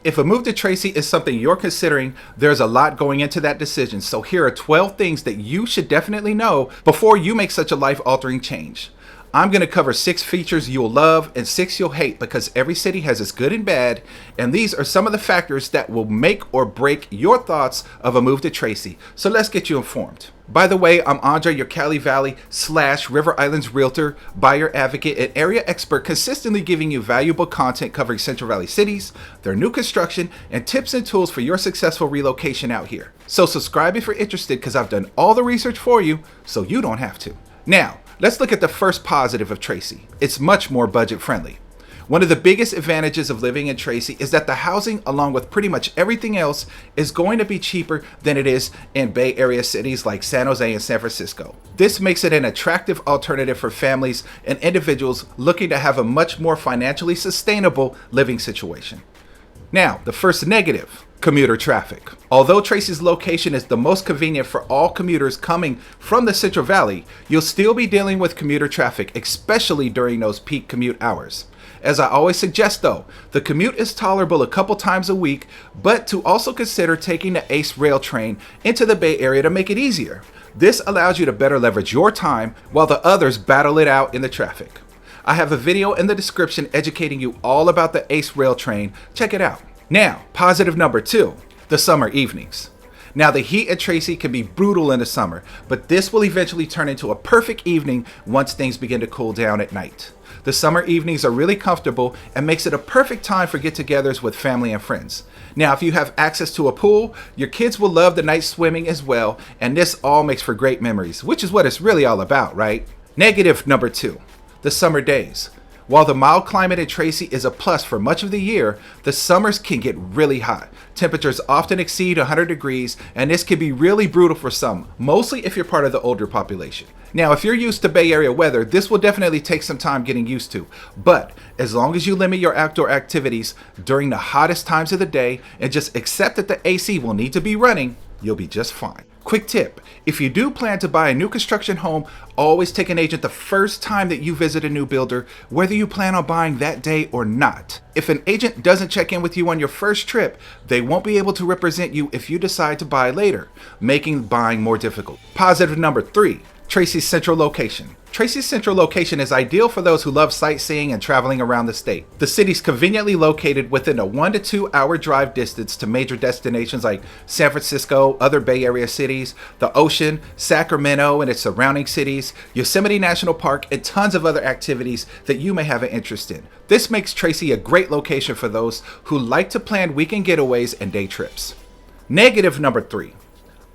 If a move to Tracy is something you're considering, there's a lot going into that decision. So here are 12 things that you should definitely know before you make such a life-altering change. I'm going to cover 6 features you'll love and 6 you'll hate because every city has its good and bad, and these are some of the factors that will make or break your thoughts of a move to Tracy. So let's get you informed. By the way, I'm Andre, your Cali Valley / River Islands realtor, buyer advocate, and area expert, consistently giving you valuable content covering Central Valley cities, their new construction, and tips and tools for your successful relocation out here. So subscribe if you're interested because I've done all the research for you so you don't have to. Now, let's look at the first positive of Tracy. It's much more budget friendly. One of the biggest advantages of living in Tracy is that the housing, along with pretty much everything else, is going to be cheaper than it is in Bay Area cities like San Jose and San Francisco. This makes it an attractive alternative for families and individuals looking to have a much more financially sustainable living situation. Now, the first negative. Commuter traffic. Although Tracy's location is the most convenient for all commuters coming from the Central Valley, you'll still be dealing with commuter traffic, especially during those peak commute hours. As I always suggest though, the commute is tolerable a couple times a week, but to also consider taking the ACE rail train into the Bay Area to make it easier. This allows you to better leverage your time while the others battle it out in the traffic. I have a video in the description educating you all about the ACE rail train. Check it out. Now, positive number 2, the summer evenings. Now, the heat at Tracy can be brutal in the summer, but this will eventually turn into a perfect evening once things begin to cool down at night. The summer evenings are really comfortable and makes it a perfect time for get-togethers with family and friends. Now, if you have access to a pool, your kids will love the night swimming as well, and this all makes for great memories, which is what it's really all about, right? Negative number 2, the summer days. While the mild climate in Tracy is a plus for much of the year, the summers can get really hot. Temperatures often exceed 100 degrees, and this can be really brutal for some, mostly if you're part of the older population. Now, if you're used to Bay Area weather, this will definitely take some time getting used to. But as long as you limit your outdoor activities during the hottest times of the day and just accept that the AC will need to be running, you'll be just fine. Quick tip, if you do plan to buy a new construction home, always take an agent the first time that you visit a new builder, whether you plan on buying that day or not. If an agent doesn't check in with you on your first trip, they won't be able to represent you if you decide to buy later, making buying more difficult. Positive number 3, Tracy's central location. Tracy's central location is ideal for those who love sightseeing and traveling around the state. The city's conveniently located within a 1 to 2 hour drive distance to major destinations like San Francisco, other Bay Area cities, the ocean, Sacramento and its surrounding cities, Yosemite National Park, and tons of other activities that you may have an interest in. This makes Tracy a great location for those who like to plan weekend getaways and day trips. Negative number 3,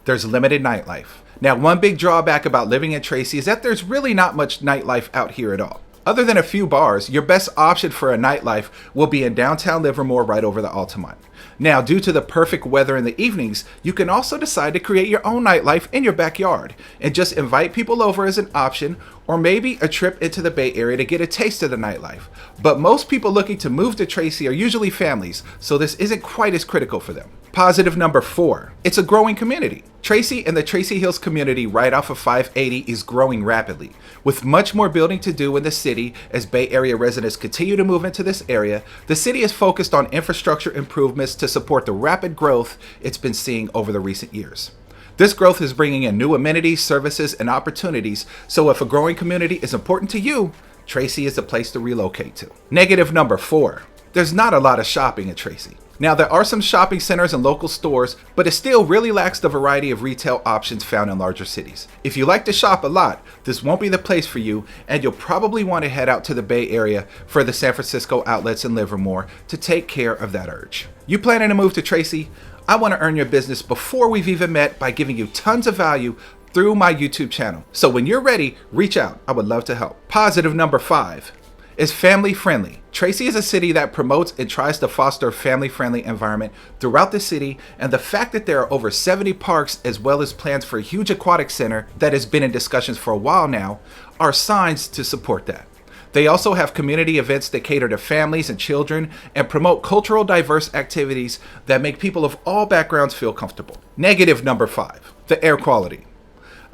there's limited nightlife. Now, one big drawback about living in Tracy is that there's really not much nightlife out here at all. Other than a few bars, your best option for a nightlife will be in downtown Livermore right over the Altamont. Now, due to the perfect weather in the evenings, you can also decide to create your own nightlife in your backyard and just invite people over as an option, or maybe a trip into the Bay Area to get a taste of the nightlife. But most people looking to move to Tracy are usually families, so this isn't quite as critical for them. Positive number 4, it's a growing community. Tracy and the Tracy Hills community right off of 580 is growing rapidly. With much more building to do in the city as Bay Area residents continue to move into this area, the city is focused on infrastructure improvements to support the rapid growth it's been seeing over the recent years. This growth is bringing in new amenities, services, and opportunities, so if a growing community is important to you, Tracy is the place to relocate to. Negative number 4, there's not a lot of shopping at Tracy. Now, there are some shopping centers and local stores, but it still really lacks the variety of retail options found in larger cities. If you like to shop a lot, this won't be the place for you, and you'll probably want to head out to the Bay Area for the San Francisco outlets in Livermore to take care of that urge. You planning to move to Tracy? I want to earn your business before we've even met by giving you tons of value through my YouTube channel. So when you're ready, reach out. I would love to help. Positive number 5 is family friendly. Tracy is a city that promotes and tries to foster a family-friendly environment throughout the city, and the fact that there are over 70 parks as well as plans for a huge aquatic center that has been in discussions for a while now are signs to support that. They also have community events that cater to families and children and promote cultural diverse activities that make people of all backgrounds feel comfortable. Negative number 5, the air quality.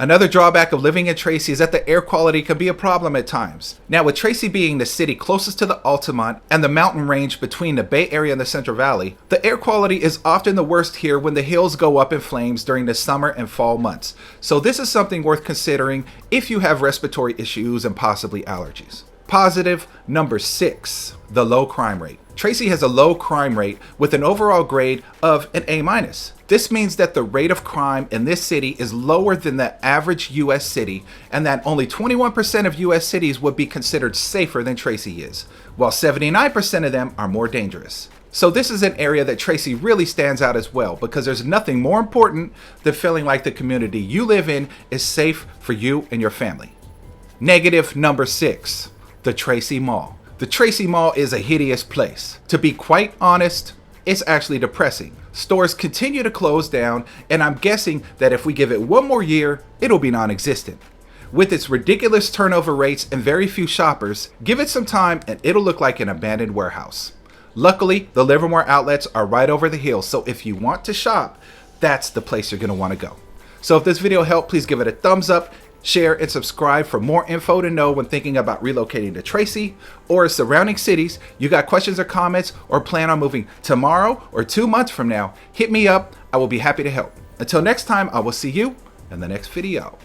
Another drawback of living in Tracy is that the air quality can be a problem at times. Now, with Tracy being the city closest to the Altamont and the mountain range between the Bay Area and the Central Valley, the air quality is often the worst here when the hills go up in flames during the summer and fall months. So this is something worth considering if you have respiratory issues and possibly allergies. Positive number 6, the low crime rate. Tracy has a low crime rate with an overall grade of an A-. This means that the rate of crime in this city is lower than the average U.S. city, and that only 21% of U.S. cities would be considered safer than Tracy is, while 79% of them are more dangerous. So this is an area that Tracy really stands out as well, because there's nothing more important than feeling like the community you live in is safe for you and your family. Negative number 6, the Tracy Mall. The Tracy Mall is a hideous place. To be quite honest, it's actually depressing. Stores continue to close down, and I'm guessing that if we give it one more year, it'll be non-existent. With its ridiculous turnover rates and very few shoppers, give it some time and it'll look like an abandoned warehouse. Luckily, the Livermore outlets are right over the hill, so if you want to shop, that's the place you're going to want to go. So if this video helped, please give it a thumbs up, share, and subscribe for more info to know when thinking about relocating to Tracy or surrounding cities. You got questions or comments or plan on moving tomorrow or 2 months from now, hit me up. I will be happy to help. Until next time, I will see you in the next video.